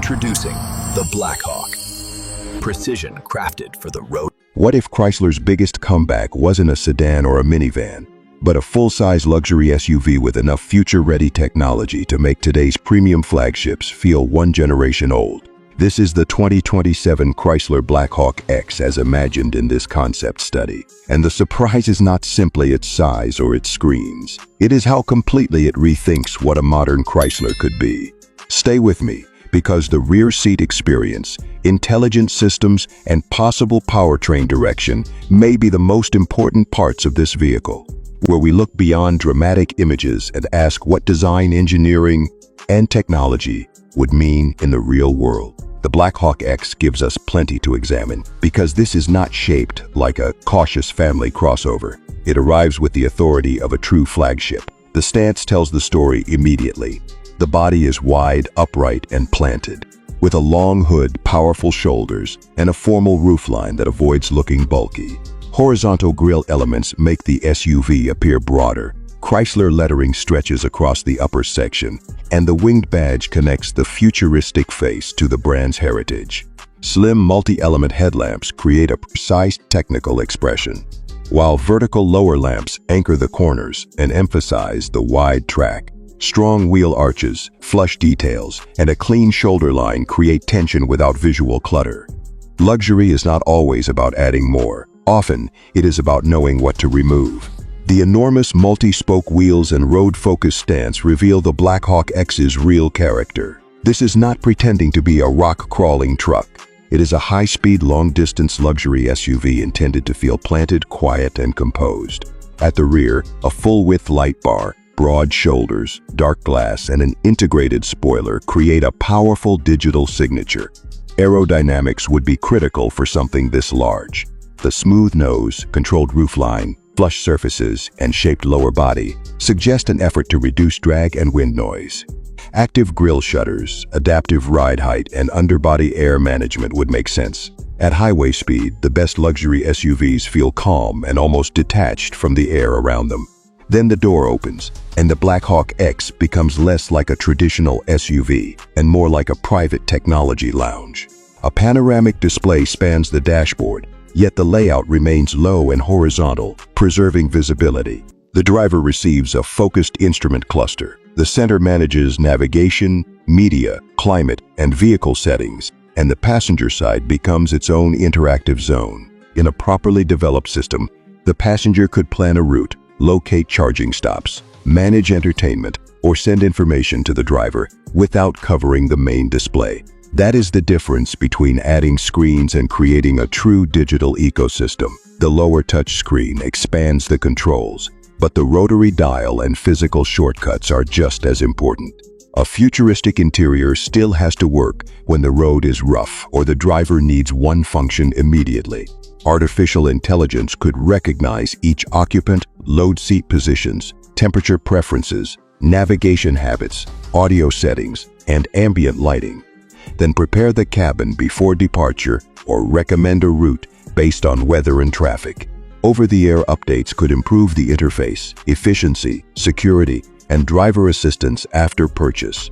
Introducing the Blackhawk. Precision crafted for the road. What if Chrysler's biggest comeback wasn't a sedan or a minivan, but a full-size luxury SUV with enough future-ready technology to make today's premium flagships feel one generation old? This is the 2027 Chrysler Blackhawk X as imagined in this concept study. And the surprise is not simply its size or its screens. It is how completely it rethinks what a modern Chrysler could be. Stay with me, because the rear seat experience, intelligent systems, and possible powertrain direction may be the most important parts of this vehicle, where we look beyond dramatic images and ask what design, engineering, and technology would mean in the real world. The Blackhawk X gives us plenty to examine, because this is not shaped like a cautious family crossover. It arrives with the authority of a true flagship. The stance tells the story immediately. The body is wide, upright, and planted, with a long hood, powerful shoulders, and a formal roofline that avoids looking bulky. Horizontal grille elements make the SUV appear broader. Chrysler lettering stretches across the upper section, and the winged badge connects the futuristic face to the brand's heritage. Slim multi-element headlamps create a precise technical expression, while vertical lower lamps anchor the corners and emphasize the wide track. Strong wheel arches, flush details, and a clean shoulder line create tension without visual clutter. Luxury is not always about adding more. Often, it is about knowing what to remove. The enormous multi-spoke wheels and road-focused stance reveal the Blackhawk X's real character. This is not pretending to be a rock-crawling truck. It is a high-speed, long-distance luxury SUV intended to feel planted, quiet, and composed. At the rear, a full-width light bar, broad shoulders, dark glass, and an integrated spoiler create a powerful digital signature. Aerodynamics would be critical for something this large. The smooth nose, controlled roofline, flush surfaces, and shaped lower body suggest an effort to reduce drag and wind noise. Active grille shutters, adaptive ride height, and underbody air management would make sense. At highway speed, the best luxury SUVs feel calm and almost detached from the air around them. Then the door opens, and the Blackhawk X becomes less like a traditional SUV and more like a private technology lounge. A panoramic display spans the dashboard, yet the layout remains low and horizontal, preserving visibility. The driver receives a focused instrument cluster. The center manages navigation, media, climate, and vehicle settings, and the passenger side becomes its own interactive zone. In a properly developed system, the passenger could plan a route, locate charging stops, manage entertainment, or send information to the driver without covering the main display. That is the difference between adding screens and creating a true digital ecosystem. The lower touch screen expands the controls, but the rotary dial and physical shortcuts are just as important. A futuristic interior still has to work when the road is rough or the driver needs one function immediately. Artificial intelligence could recognize each occupant, load seat positions, temperature preferences, navigation habits, audio settings, and ambient lighting. Then prepare the cabin before departure or recommend a route based on weather and traffic. Over-the-air updates could improve the interface, efficiency, security, and driver assistance after purchase.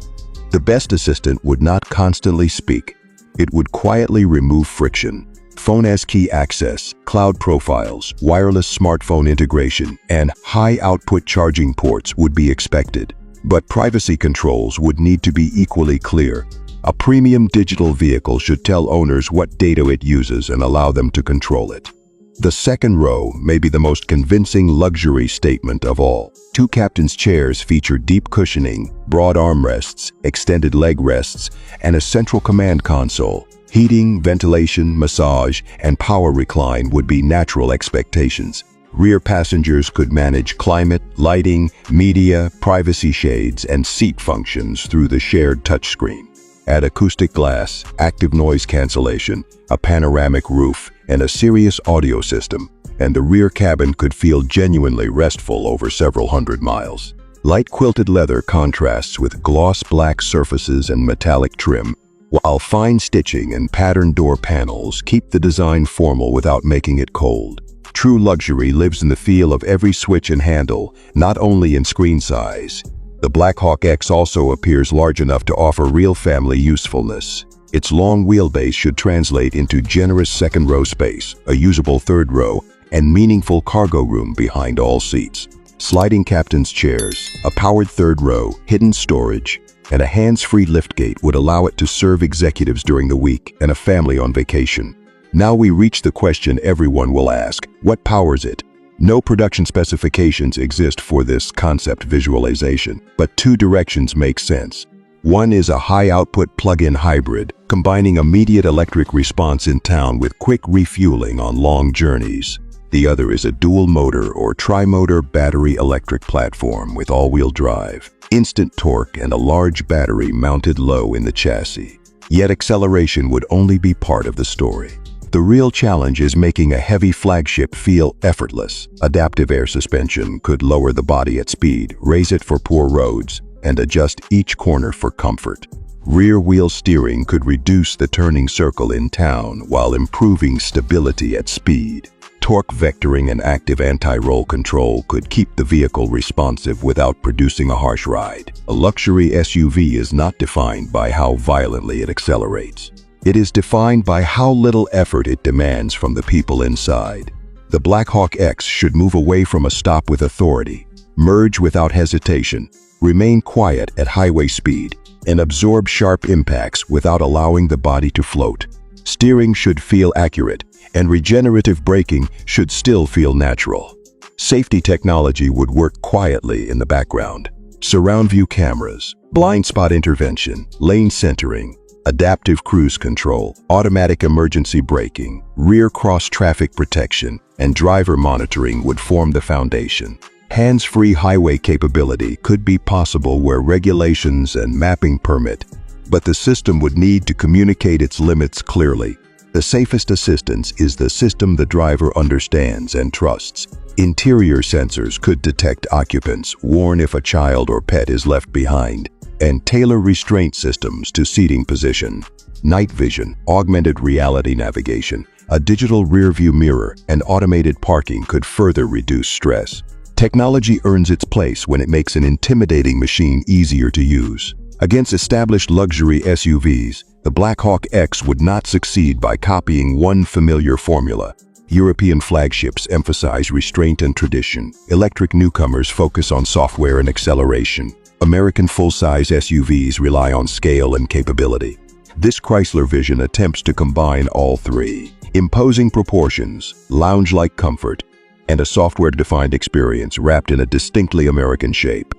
The best assistant would not constantly speak. It would quietly remove friction. Phone as key access, cloud profiles, wireless smartphone integration, and high-output charging ports would be expected. But privacy controls would need to be equally clear. A premium digital vehicle should tell owners what data it uses and allow them to control it. The second row may be the most convincing luxury statement of all. Two captain's chairs feature deep cushioning, broad armrests, extended leg rests, and a central command console. Heating, ventilation, massage, and power recline would be natural expectations. Rear passengers could manage climate, lighting, media, privacy shades, and seat functions through the shared touchscreen. Add acoustic glass, active noise cancellation, a panoramic roof, and a serious audio system, and the rear cabin could feel genuinely restful over several hundred miles. Light quilted leather contrasts with gloss black surfaces and metallic trim, while fine stitching and patterned door panels keep the design formal without making it cold. True luxury lives in the feel of every switch and handle, not only in screen size. The Blackhawk X also appears large enough to offer real family usefulness. Its long wheelbase should translate into generous second-row space, a usable third row, and meaningful cargo room behind all seats. Sliding captain's chairs, a powered third row, hidden storage, and a hands-free liftgate would allow it to serve executives during the week and a family on vacation. Now we reach the question everyone will ask: what powers it? No production specifications exist for this concept visualization, but two directions make sense. One is a high-output plug-in hybrid, combining immediate electric response in town with quick refueling on long journeys. The other is a dual-motor or tri-motor battery electric platform with all-wheel drive, instant torque, and a large battery mounted low in the chassis. Yet acceleration would only be part of the story. The real challenge is making a heavy flagship feel effortless. Adaptive air suspension could lower the body at speed, raise it for poor roads, and adjust each corner for comfort. Rear-wheel steering could reduce the turning circle in town while improving stability at speed. Torque vectoring and active anti-roll control could keep the vehicle responsive without producing a harsh ride. A luxury SUV is not defined by how violently it accelerates. It is defined by how little effort it demands from the people inside. The Blackhawk X should move away from a stop with authority, merge without hesitation, remain quiet at highway speed, and absorb sharp impacts without allowing the body to float. Steering should feel accurate, and regenerative braking should still feel natural. Safety technology would work quietly in the background. Surround view cameras, blind spot intervention, lane centering, adaptive cruise control, automatic emergency braking, rear cross-traffic protection, and driver monitoring would form the foundation. Hands-free highway capability could be possible where regulations and mapping permit, but the system would need to communicate its limits clearly. The safest assistance is the system the driver understands and trusts. Interior sensors could detect occupants, warn if a child or pet is left behind, and tailor restraint systems to seating position. Night vision, augmented reality navigation, a digital rear-view mirror, and automated parking could further reduce stress. Technology earns its place when it makes an intimidating machine easier to use. Against established luxury SUVs, the Blackhawk X would not succeed by copying one familiar formula. European flagships emphasize restraint and tradition. Electric newcomers focus on software and acceleration. American full-size SUVs rely on scale and capability. This Chrysler vision attempts to combine all three: imposing proportions, lounge-like comfort, and a software-defined experience wrapped in a distinctly American shape.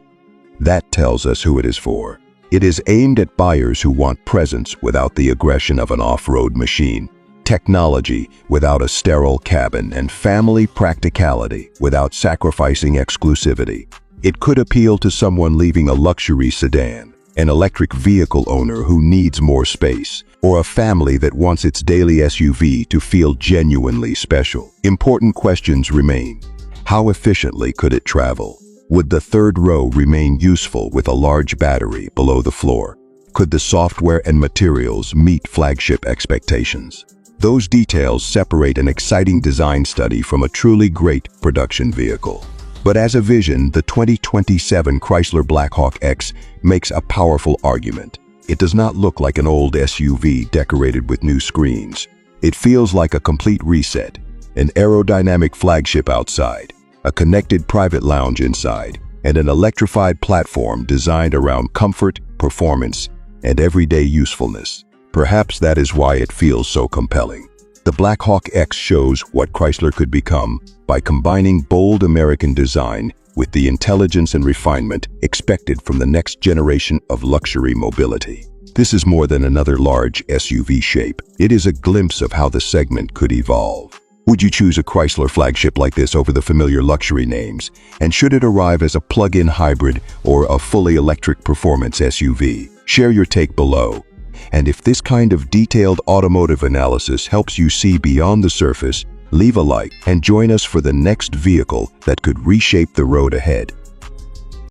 That tells us who it is for. It is aimed at buyers who want presence without the aggression of an off-road machine, technology without a sterile cabin, and family practicality without sacrificing exclusivity. It could appeal to someone leaving a luxury sedan, an electric vehicle owner who needs more space, or a family that wants its daily SUV to feel genuinely special. Important questions remain. How efficiently could it travel? Would the third row remain useful with a large battery below the floor? Could the software and materials meet flagship expectations? Those details separate an exciting design study from a truly great production vehicle. But as a vision, the 2027 Chrysler Blackhawk X makes a powerful argument. It does not look like an old SUV decorated with new screens. It feels like a complete reset, an aerodynamic flagship outside, a connected private lounge inside, and an electrified platform designed around comfort, performance, and everyday usefulness. Perhaps that is why it feels so compelling. The Blackhawk X shows what Chrysler could become by combining bold American design with the intelligence and refinement expected from the next generation of luxury mobility. This is more than another large SUV shape. It is a glimpse of how the segment could evolve. Would you choose a Chrysler flagship like this over the familiar luxury names? And should it arrive as a plug-in hybrid or a fully electric performance SUV? Share your take below. And if this kind of detailed automotive analysis helps you see beyond the surface, leave a like and join us for the next vehicle that could reshape the road ahead.